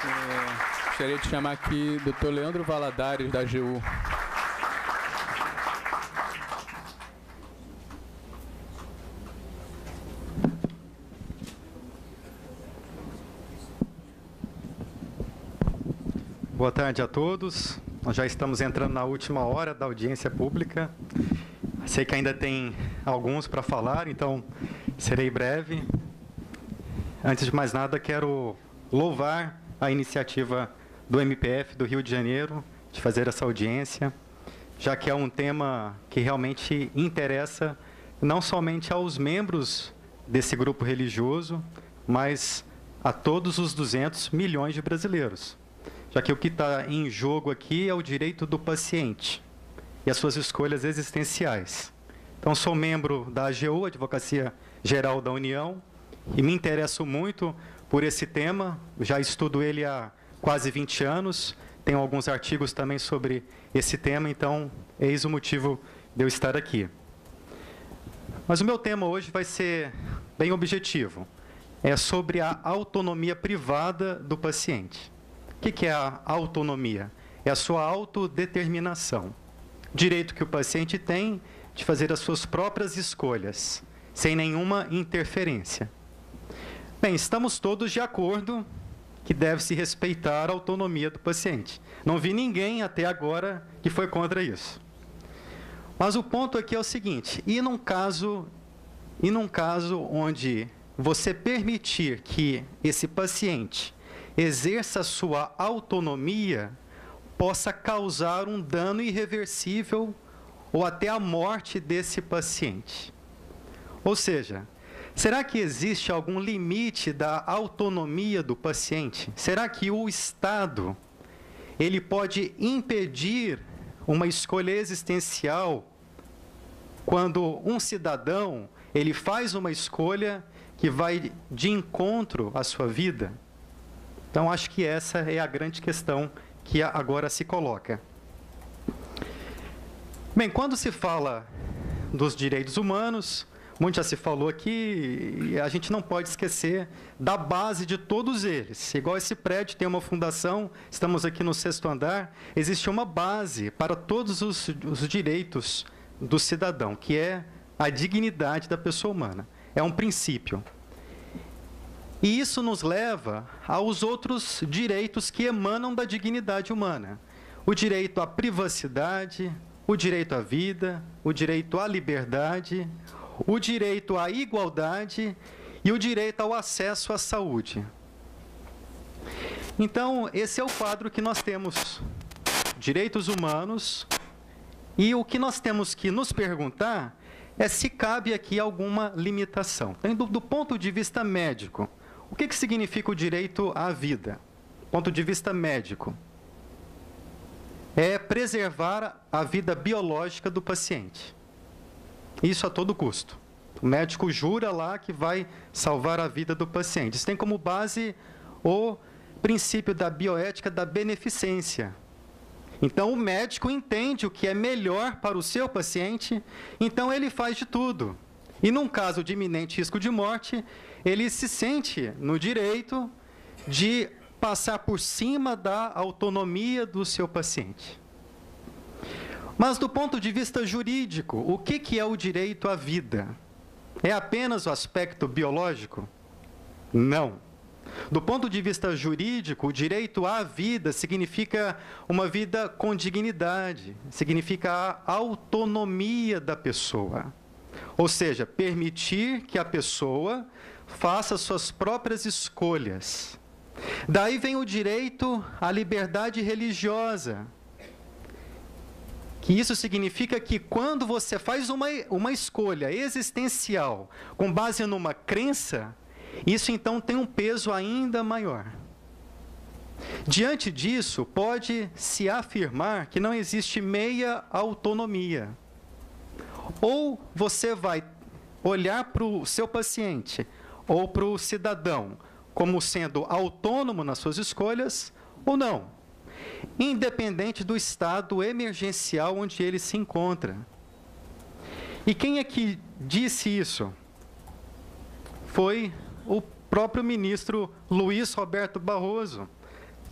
Gostaria de chamar aqui o Dr. Leandro Valadares, da AGU. Boa tarde a todos. Nós já estamos entrando na última hora da audiência pública. Sei que ainda tem alguns para falar, então serei breve. Antes de mais nada, quero louvar a iniciativa do MPF do Rio de Janeiro de fazer essa audiência, já que é um tema que realmente interessa não somente aos membros desse grupo religioso, mas a todos os 200 milhões de brasileiros. Já que o que está em jogo aqui é o direito do paciente e as suas escolhas existenciais. Então, sou membro da AGU, Advocacia Geral da União, e me interesso muito por esse tema. Já estudo ele há quase 20 anos, tenho alguns artigos também sobre esse tema, então, eis o motivo de eu estar aqui. Mas o meu tema hoje vai ser bem objetivo. É sobre a autonomia privada do paciente. O que é a autonomia? É a sua autodeterminação. Direito que o paciente tem de fazer as suas próprias escolhas, sem nenhuma interferência. Bem, estamos todos de acordo que deve-se respeitar a autonomia do paciente. Não vi ninguém até agora que foi contra isso. Mas o ponto aqui é o seguinte: e num caso onde você permitir que esse paciente exerça sua autonomia, possa causar um dano irreversível ou até a morte desse paciente. Ou seja, será que existe algum limite da autonomia do paciente? Será que o Estado ele pode impedir uma escolha existencial quando um cidadão ele faz uma escolha que vai de encontro à sua vida? Então, acho que essa é a grande questão que agora se coloca. Bem, quando se fala dos direitos humanos, muito já se falou aqui, e a gente não pode esquecer da base de todos eles. Igual esse prédio tem uma fundação, estamos aqui no 6º andar, existe uma base para todos os direitos do cidadão, que é a dignidade da pessoa humana. É um princípio. E isso nos leva aos outros direitos que emanam da dignidade humana. O direito à privacidade, o direito à vida, o direito à liberdade, o direito à igualdade e o direito ao acesso à saúde. Então, esse é o quadro que nós temos. Direitos humanos. E o que nós temos que nos perguntar é se cabe aqui alguma limitação. Então, do ponto de vista médico, o que significa o direito à vida? Do ponto de vista médico, é preservar a vida biológica do paciente. Isso a todo custo. O médico jura lá que vai salvar a vida do paciente. Isso tem como base o princípio da bioética da beneficência. Então, o médico entende o que é melhor para o seu paciente, então ele faz de tudo. E num caso de iminente risco de morte, ele se sente no direito de passar por cima da autonomia do seu paciente. Mas do ponto de vista jurídico, o que é o direito à vida? É apenas o aspecto biológico? Não. Do ponto de vista jurídico, o direito à vida significa uma vida com dignidade, significa a autonomia da pessoa. Ou seja, permitir que a pessoa faça suas próprias escolhas. Daí vem o direito à liberdade religiosa. Que isso significa que quando você faz uma escolha existencial com base numa crença, isso então tem um peso ainda maior. Diante disso, pode-se afirmar que não existe meia autonomia. Ou você vai olhar para o seu paciente ou para o cidadão como sendo autônomo nas suas escolhas, ou não, independente do estado emergencial onde ele se encontra. E quem é que disse isso? Foi o próprio ministro Luiz Roberto Barroso,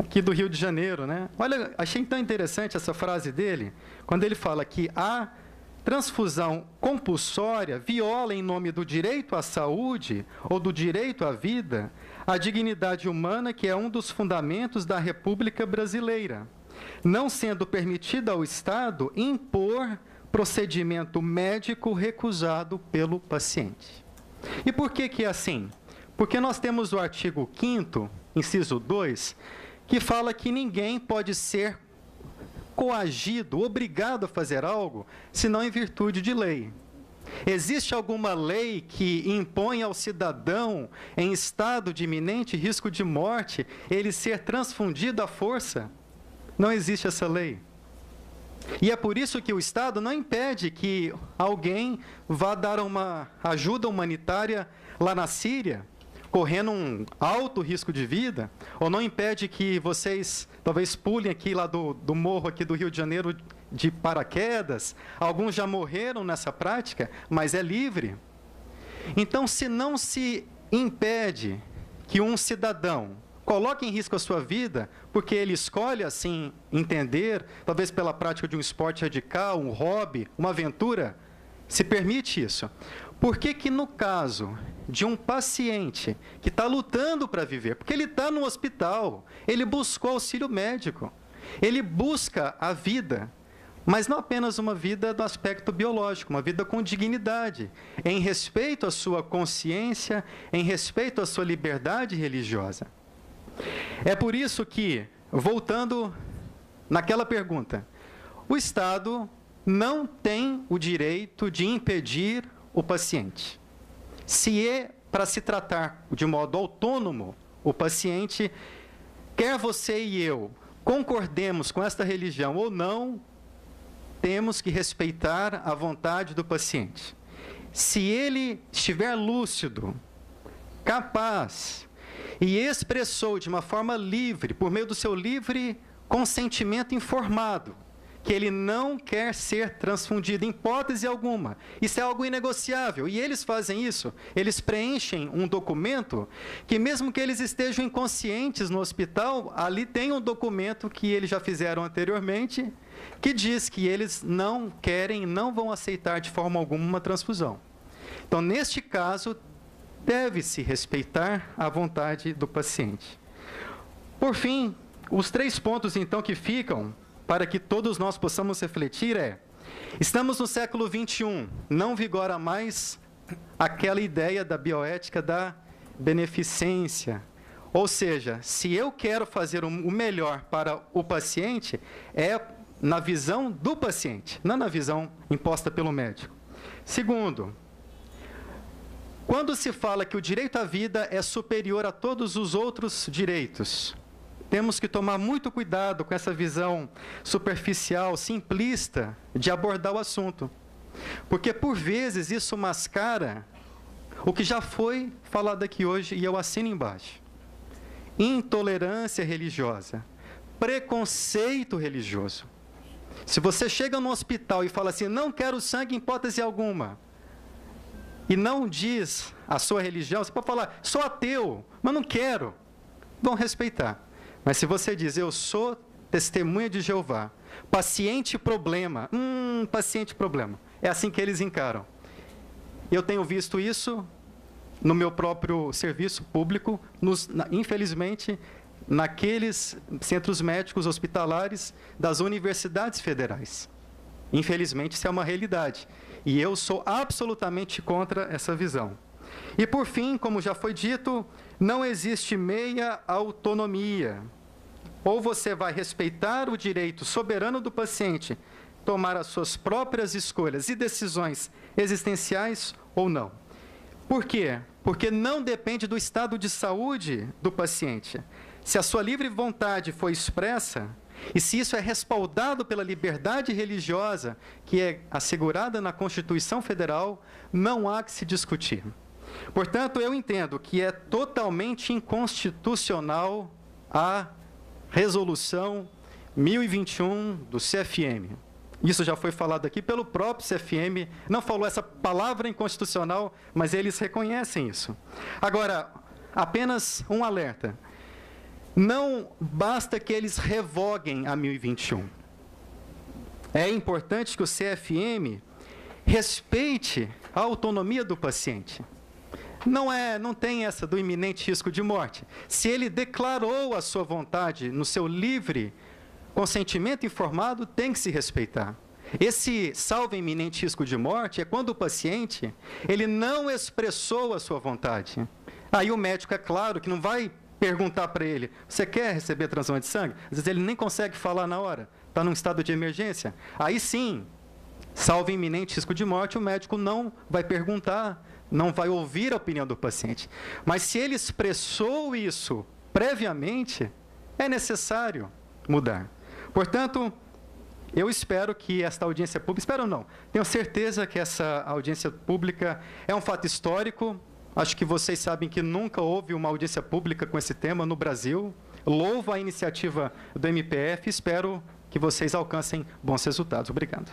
aqui do Rio de Janeiro, né? Olha, achei tão interessante essa frase dele, quando ele fala que a transfusão compulsória viola, em nome do direito à saúde ou do direito à vida, a dignidade humana, que é um dos fundamentos da República Brasileira, não sendo permitido ao Estado impor procedimento médico recusado pelo paciente. E por que é assim? Porque nós temos o artigo 5º, inciso 2, que fala que ninguém pode ser coagido, obrigado a fazer algo, senão em virtude de lei. Existe alguma lei que impõe ao cidadão, em estado de iminente risco de morte, ele ser transfundido à força? Não existe essa lei. E é por isso que o Estado não impede que alguém vá dar uma ajuda humanitária lá na Síria, correndo um alto risco de vida, ou não impede que vocês talvez pulem aqui lá do morro aqui do Rio de Janeiro de paraquedas. Alguns já morreram nessa prática, mas é livre. Então, se não se impede que um cidadão coloque em risco a sua vida, porque ele escolhe assim entender, talvez pela prática de um esporte radical, um hobby, uma aventura, se permite isso. Por que no caso de um paciente que está lutando para viver, porque ele está no hospital, ele buscou auxílio médico, ele busca a vida, mas não apenas uma vida do aspecto biológico, uma vida com dignidade, em respeito à sua consciência, em respeito à sua liberdade religiosa. É por isso que, voltando naquela pergunta, o Estado não tem o direito de impedir o paciente. Se é para se tratar de modo autônomo, o paciente, quer você e eu concordemos com esta religião ou não, temos que respeitar a vontade do paciente. Se ele estiver lúcido, capaz, e expressou de uma forma livre, por meio do seu livre consentimento informado, que ele não quer ser transfundido em hipótese alguma. Isso é algo inegociável. E eles fazem isso. Eles preenchem um documento que, mesmo que eles estejam inconscientes no hospital, ali tem um documento que eles já fizeram anteriormente, que diz que eles não querem, não vão aceitar de forma alguma uma transfusão. Então, neste caso, deve-se respeitar a vontade do paciente. Por fim, os 3 pontos, então, que ficam para que todos nós possamos refletir estamos no século XXI, não vigora mais aquela ideia da bioética da beneficência. Ou seja, se eu quero fazer o melhor para o paciente, é na visão do paciente, não na visão imposta pelo médico. Segundo, quando se fala que o direito à vida é superior a todos os outros direitos, temos que tomar muito cuidado com essa visão superficial, simplista, de abordar o assunto. Porque, por vezes, isso mascara o que já foi falado aqui hoje, e eu assino embaixo. Intolerância religiosa, preconceito religioso. Se você chega no hospital e fala assim, não quero sangue em hipótese alguma, e não diz a sua religião, você pode falar, sou ateu, mas não quero. Vão respeitar. Mas se você diz, eu sou testemunha de Jeová, paciente problema, paciente problema, é assim que eles encaram. Eu tenho visto isso no meu próprio serviço público, infelizmente, naqueles centros médicos hospitalares das universidades federais. Infelizmente, isso é uma realidade. E eu sou absolutamente contra essa visão. E, por fim, como já foi dito, não existe meia autonomia. Ou você vai respeitar o direito soberano do paciente, tomar as suas próprias escolhas e decisões existenciais ou não. Por quê? Porque não depende do estado de saúde do paciente. Se a sua livre vontade foi expressa, e se isso é respaldado pela liberdade religiosa, que é assegurada na Constituição Federal, não há que se discutir. Portanto, eu entendo que é totalmente inconstitucional a resolução 1021 do CFM. Isso já foi falado aqui pelo próprio CFM, não falou essa palavra inconstitucional, mas eles reconhecem isso. Agora, apenas um alerta. não basta que eles revoguem a 1021. É importante que o CFM respeite a autonomia do paciente. Não tem essa do iminente risco de morte. Se ele declarou a sua vontade no seu livre consentimento informado, tem que se respeitar. Esse salvo iminente risco de morte é quando o paciente ele não expressou a sua vontade. Aí o médico, é claro, que não vai perguntar para ele, você quer receber transfusão de sangue? Às vezes ele nem consegue falar na hora, está num estado de emergência. Aí sim, salvo iminente risco de morte, o médico não vai perguntar, não vai ouvir a opinião do paciente. Mas se ele expressou isso previamente, é necessário mudar. Portanto, eu espero que esta audiência pública, espero não, tenho certeza que essa audiência pública é um fato histórico. Acho que vocês sabem que nunca houve uma audiência pública com esse tema no Brasil. Louvo a iniciativa do MPF e espero que vocês alcancem bons resultados. Obrigado.